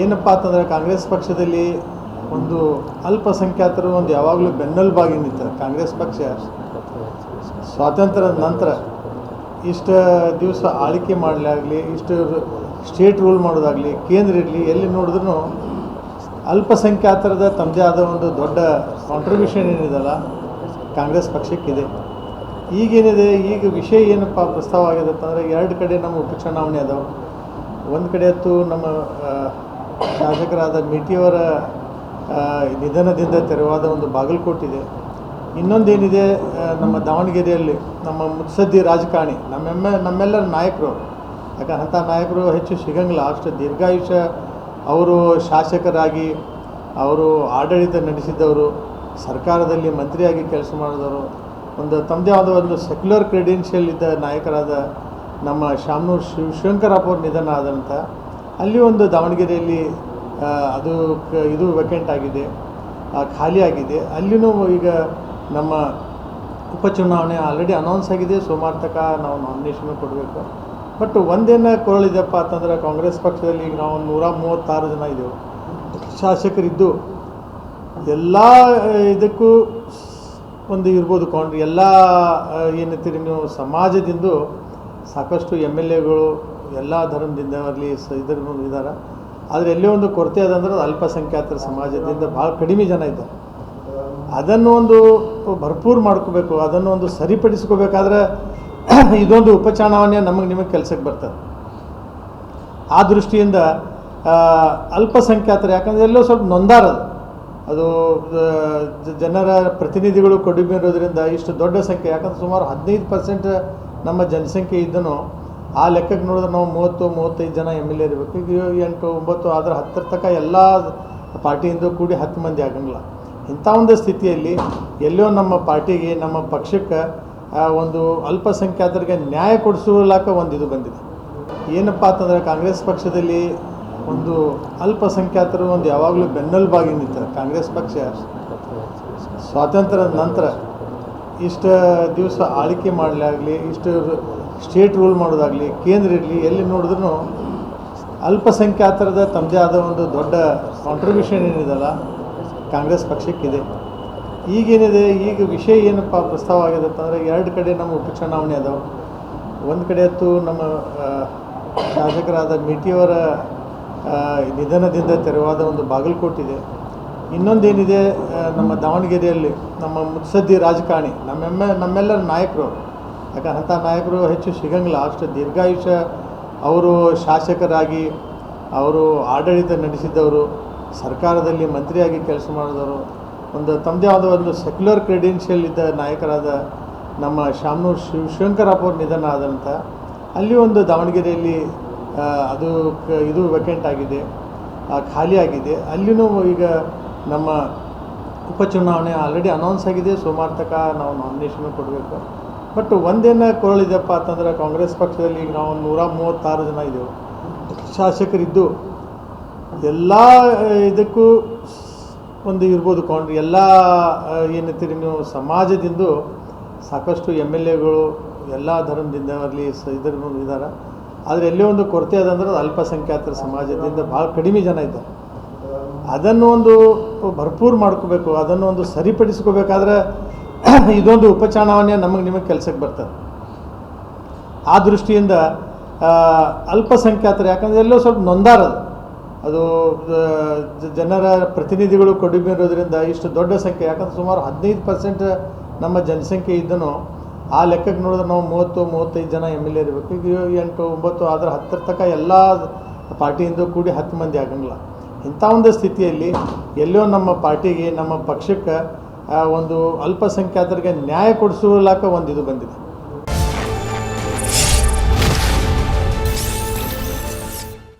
ಏನಪ್ಪ ಅಂತಂದರೆ ಕಾಂಗ್ರೆಸ್ ಪಕ್ಷದಲ್ಲಿ ಒಂದು ಅಲ್ಪಸಂಖ್ಯಾತರು ಒಂದು ಯಾವಾಗಲೂ ಬೆನ್ನೆಲುಬಾಗಿ ನಿಂತಾರೆ. ಕಾಂಗ್ರೆಸ್ ಪಕ್ಷ ಸ್ವಾತಂತ್ರ್ಯದ ನಂತರ ಇಷ್ಟು ದಿವಸ ಆಳ್ವಿಕೆ ಮಾಡಲಾಗಲಿ, ಇಷ್ಟು ಸ್ಟೇಟ್ ರೂಲ್ ಮಾಡೋದಾಗಲಿ, ಕೇಂದ್ರ ಇರಲಿ, ಎಲ್ಲಿ ನೋಡಿದ್ರೂ ಅಲ್ಪಸಂಖ್ಯಾತರದ ತಮ್ಮದೇ ಆದ ಒಂದು ದೊಡ್ಡ ಕಾಂಟ್ರಿಬ್ಯೂಷನ್ ಏನಿದೆಲ್ಲ ಕಾಂಗ್ರೆಸ್ ಪಕ್ಷಕ್ಕಿದೆ. ಈಗೇನಿದೆ, ಈಗ ವಿಷಯ ಏನಪ್ಪ ಪ್ರಸ್ತಾವ ಆಗಿದೆ ಅಂತಂದರೆ, ಎರಡು ಕಡೆ ನಮ್ಮ ಉಪಚುನಾವಣೆ ಅದಾವೆ. ಒಂದು ಕಡೆ ಅಂತೂ ನಮ್ಮ ಶಾಸಕರಾದ ಮೇಟಿಯವರ ನಿಧನದಿಂದ ತೆರವಾದ ಒಂದು ಬಾಗಲಕೋಟಿದೆ. ಇನ್ನೊಂದೇನಿದೆ, ನಮ್ಮ ದಾವಣಗೆರೆಯಲ್ಲಿ ನಮ್ಮ ಮುತ್ಸದ್ದಿ ರಾಜಕಾರಣಿ ನಮ್ಮೆಲ್ಲರ ನಾಯಕರು, ಯಾಕಂದ್ರೆ ಅಂಥ ನಾಯಕರು ಹೆಚ್ಚು ಸಿಗಂಗಿಲ್ಲ. ಅಷ್ಟು ದೀರ್ಘಾಯುಷ್ಯ ಅವರು ಶಾಸಕರಾಗಿ ಅವರು ಆಡಳಿತ ನಡೆಸಿದ್ದವರು, ಸರ್ಕಾರದಲ್ಲಿ ಮಂತ್ರಿಯಾಗಿ ಕೆಲಸ ಮಾಡಿದವರು, ಒಂದು ತಮ್ಮದೇ ಆದ ಒಂದು ಸೆಕ್ಯುಲರ್ ಕ್ರೆಡೆನ್ಷಿಯಲ್ ಇದ್ದ ನಾಯಕರಾದ ನಮ್ಮ ಶಾಮನೂರು ಶಿವಶಂಕರಪ್ಪ ಅವ್ರ ನಿಧನ ಆದಂಥ ಅಲ್ಲಿ ಒಂದು ದಾವಣಗೆರೆಯಲ್ಲಿ ಅದು ಇದು ವೇಕೆಂಟ್ ಆಗಿದೆ, ಖಾಲಿ ಆಗಿದೆ. ಅಲ್ಲಿನೂ ಈಗ ನಮ್ಮ ಉಪಚುನಾವಣೆ ಆಲ್ರೆಡಿ ಅನೌನ್ಸ್ ಆಗಿದೆ. ಸೋಮವಾರ ತನಕ ನಾವು ನಾಮಿನೇಷನ್ ಕೊಡಬೇಕು. ಬಟ್ ಒಂದೇನು ಕೊರಳಿದೆಪ್ಪ ಅಂತಂದ್ರೆ, ಕಾಂಗ್ರೆಸ್ ಪಕ್ಷದಲ್ಲಿ ಈಗ ನಾವು 136 ಜನ ಇದ್ದೆವು ಶಾಸಕರಿದ್ದು. ಎಲ್ಲ ಇದಕ್ಕೂ ಒಂದು ಇರ್ಬೋದು ಕೌಂಟ್ರಿ, ಎಲ್ಲ ಏನಂತೀರಿ ನೀವು, ಸಮಾಜದಿಂದ ಸಾಕಷ್ಟು MLAಗಳು ಎಲ್ಲ ಧರ್ಮದಿಂದ ಆಗಲಿ ಇದ್ರ ಇದ್ದಾರೆ. ಆದರೆ ಎಲ್ಲೇ ಒಂದು ಕೊರತೆ ಅದಂದ್ರೆ ಅದು ಅಲ್ಪಸಂಖ್ಯಾತರ ಸಮಾಜದಿಂದ ಭಾಳ ಕಡಿಮೆ ಜನ ಇದ್ದಾರೆ. ಅದನ್ನು ಒಂದು ಭರ್ಪೂರು ಮಾಡ್ಕೋಬೇಕು, ಅದನ್ನು ಒಂದು ಸರಿಪಡಿಸ್ಕೋಬೇಕಾದ್ರೆ ಇದೊಂದು ಉಪಚುನಾವಣೆ ನಿಮಗೆ ಕೆಲಸಕ್ಕೆ ಬರ್ತದೆ. ಆ ದೃಷ್ಟಿಯಿಂದ ಅಲ್ಪಸಂಖ್ಯಾತರು, ಯಾಕಂದರೆ ಎಲ್ಲೋ ಸ್ವಲ್ಪ ನೊಂದಾರದು, ಅದು ಜನರ ಪ್ರತಿನಿಧಿಗಳು ಕೊಡುಗೆ ಇರೋದ್ರಿಂದ ಇಷ್ಟು ದೊಡ್ಡ ಸಂಖ್ಯೆ, ಯಾಕಂದ್ರೆ ಸುಮಾರು 15% ನಮ್ಮ ಜನಸಂಖ್ಯೆ ಇದ್ದನು. ಆ ಲೆಕ್ಕಕ್ಕೆ ನೋಡಿದ್ರೆ ನಾವು 30-35 ಜನ MLA ಇರಬೇಕು. ಈಗ 8-9 ಆದರೆ 10 ತನಕ ಎಲ್ಲ ಪಾರ್ಟಿಯಿಂದ ಕೂಡಿ 10 ಮಂದಿ ಆಗಂಗಿಲ್ಲ. ಇಂಥ ಒಂದು ಸ್ಥಿತಿಯಲ್ಲಿ ಎಲ್ಲೋ ನಮ್ಮ ಪಾರ್ಟಿಗೆ, ನಮ್ಮ ಪಕ್ಷಕ್ಕೆ ಒಂದು ಅಲ್ಪಸಂಖ್ಯಾತರಿಗೆ ನ್ಯಾಯ ಕೊಡಿಸುವಲಾಕ ಒಂದು ಇದು ಬಂದಿದೆ. ಏನಪ್ಪ ಅಂತಂದರೆ, ಕಾಂಗ್ರೆಸ್ ಪಕ್ಷದಲ್ಲಿ ಒಂದು ಅಲ್ಪಸಂಖ್ಯಾತರು ಒಂದು ಯಾವಾಗಲೂ ಬೆನ್ನೆಲುಬಾಗಿ ನಿಂತಾರೆ. ಕಾಂಗ್ರೆಸ್ ಪಕ್ಷ ಸ್ವಾತಂತ್ರ್ಯದ ನಂತರ ಇಷ್ಟು ದಿವಸ ಆಳ್ವಿಕೆ ಮಾಡಲಾಗಲಿ, ಇಷ್ಟು ಸ್ಟೇಟ್ ರೂಲ್ ಮಾಡೋದಾಗಲಿ, ಕೇಂದ್ರ ಇರಲಿ, ಎಲ್ಲಿ ನೋಡಿದ್ರೂ ಅಲ್ಪಸಂಖ್ಯಾತರದ ತಮ್ಮದೇ ಆದ ಒಂದು ದೊಡ್ಡ ಕಾಂಟ್ರಿಬ್ಯೂಷನ್ ಏನಿದೆಲ್ಲ ಕಾಂಗ್ರೆಸ್ ಪಕ್ಷಕ್ಕಿದೆ. ಈಗೇನಿದೆ, ಈಗ ವಿಷಯ ಏನಪ್ಪ ಪ್ರಸ್ತಾವ ಆಗಿದೆ ಅಂತಂದರೆ, ಎರಡು ಕಡೆ ನಮ್ಮ ಉಪಚುನಾವಣೆ ಅದಾವೆ. ಒಂದು ಕಡೆ ಅಂತೂ ನಮ್ಮ ಶಾಸಕರಾದ ಮೇಟಿಯವರ ನಿಧನದಿಂದ ತೆರವಾದ ಒಂದು ಬಾಗಲಕೋಟಿದೆ. ಇನ್ನೊಂದೇನಿದೆ, ನಮ್ಮ ದಾವಣಗೆರೆಯಲ್ಲಿ ನಮ್ಮ ಮುತ್ಸದ್ದಿ ರಾಜಕಾರಣಿ ನಮ್ಮೆಲ್ಲರ ನಾಯಕರು, ಯಾಕಂದ್ರೆ ಅಂಥ ನಾಯಕರು ಹೆಚ್ಚು ಸಿಗಂಗಿಲ್ಲ. ಅಷ್ಟು ದೀರ್ಘಾಯುಷ್ಯ ಅವರು ಶಾಸಕರಾಗಿ ಅವರು ಆಡಳಿತ ನಡೆಸಿದ್ದವರು, ಸರ್ಕಾರದಲ್ಲಿ ಮಂತ್ರಿಯಾಗಿ ಕೆಲಸ ಮಾಡಿದವರು, ಒಂದು ತಮ್ಮದೇ ಆದ ಒಂದು ಸೆಕ್ಯುಲರ್ ಕ್ರೆಡೆನ್ಷಿಯಲ್ ಇದ್ದ ನಾಯಕರಾದ ನಮ್ಮ ಶಾಮನೂರು ಶಿವಶಂಕರಪ್ಪ ಅವ್ರ ನಿಧನ ಆದಂಥ ಅಲ್ಲಿ ಒಂದು ದಾವಣಗೆರೆಯಲ್ಲಿ ಅದು ಇದು ವೇಕೆಂಟ್ ಆಗಿದೆ, ಖಾಲಿ ಆಗಿದೆ. ಅಲ್ಲಿನೂ ಈಗ ನಮ್ಮ ಉಪಚುನಾವಣೆ ಆಲ್ರೆಡಿ ಅನೌನ್ಸ್ ಆಗಿದೆ. ಸೋಮವಾರ ತನಕ ನಾವು ನಾಮಿನೇಷನ್ ಕೊಡಬೇಕು. ಬಟ್ ಒಂದೇನು ಕೊರಳಿದೆಪ್ಪ ಅಂತಂದರೆ, ಕಾಂಗ್ರೆಸ್ ಪಕ್ಷದಲ್ಲಿ ಈಗ ನಾವು 136 ಜನ ಇದ್ದೆವು ಶಾಸಕರಿದ್ದು. ಎಲ್ಲ ಇದಕ್ಕೂ ಒಂದು ಇರ್ಬೋದು ಕೌಂಟ್ರಿ, ಎಲ್ಲ ಏನಂತೀರಿ ನೀವು, ಸಮಾಜದಿಂದ ಸಾಕಷ್ಟು MLAಗಳು ಎಲ್ಲ ಧರ್ಮದಿಂದ ಆಗಲಿ ಇದ್ರ ಇದ್ದಾರೆ. ಆದರೆ ಎಲ್ಲೇ ಒಂದು ಕೊರತೆ ಅದಂದ್ರೆ ಅದು ಅಲ್ಪಸಂಖ್ಯಾತರ ಸಮಾಜದಿಂದ ಭಾಳ ಕಡಿಮೆ ಜನ ಇದ್ದಾರೆ. ಅದನ್ನು ಒಂದು ಭರ್ಪೂರು ಮಾಡ್ಕೋಬೇಕು, ಅದನ್ನು ಒಂದು ಸರಿಪಡಿಸ್ಕೋಬೇಕಾದ್ರೆ ಇದೊಂದು ಉಪಚುನಾವಣೆ ನಿಮಗೆ ಕೆಲಸಕ್ಕೆ ಬರ್ತದೆ. ಆ ದೃಷ್ಟಿಯಿಂದ ಅಲ್ಪಸಂಖ್ಯಾತರು, ಯಾಕಂದರೆ ಎಲ್ಲೋ ಸ್ವಲ್ಪ ನೊಂದಾರದು, ಅದು ಜನರ ಪ್ರತಿನಿಧಿಗಳು ಕೊಡುಗೆ ಇರೋದ್ರಿಂದ ಇಷ್ಟು ದೊಡ್ಡ ಸಂಖ್ಯೆ, ಯಾಕಂದ್ರೆ ಸುಮಾರು 15% ನಮ್ಮ ಜನಸಂಖ್ಯೆ ಇದ್ದನು. ಆ ಲೆಕ್ಕಕ್ಕೆ ನೋಡಿದ್ರೆ ನಾವು 30-35 ಜನ MLA ಇರಬೇಕು. ಈಗ 8-9 ಆದರೆ 10 ತನಕ ಎಲ್ಲ ಪಾರ್ಟಿಯಿಂದ ಕೂಡಿ 10 ಮಂದಿ ಆಗಂಗಿಲ್ಲ. ಇಂಥ ಒಂದು ಸ್ಥಿತಿಯಲ್ಲಿ ಎಲ್ಲೋ ನಮ್ಮ ಪಾರ್ಟಿಗೆ, ನಮ್ಮ ಪಕ್ಷಕ್ಕೆ ಒಂದು ಅಲ್ಪಸಂಖ್ಯಾತರಿಗೆ ನ್ಯಾಯ ಕೊಡಿಸುವಲಾಕ ಒಂದು ಇದು ಬಂದಿದೆ.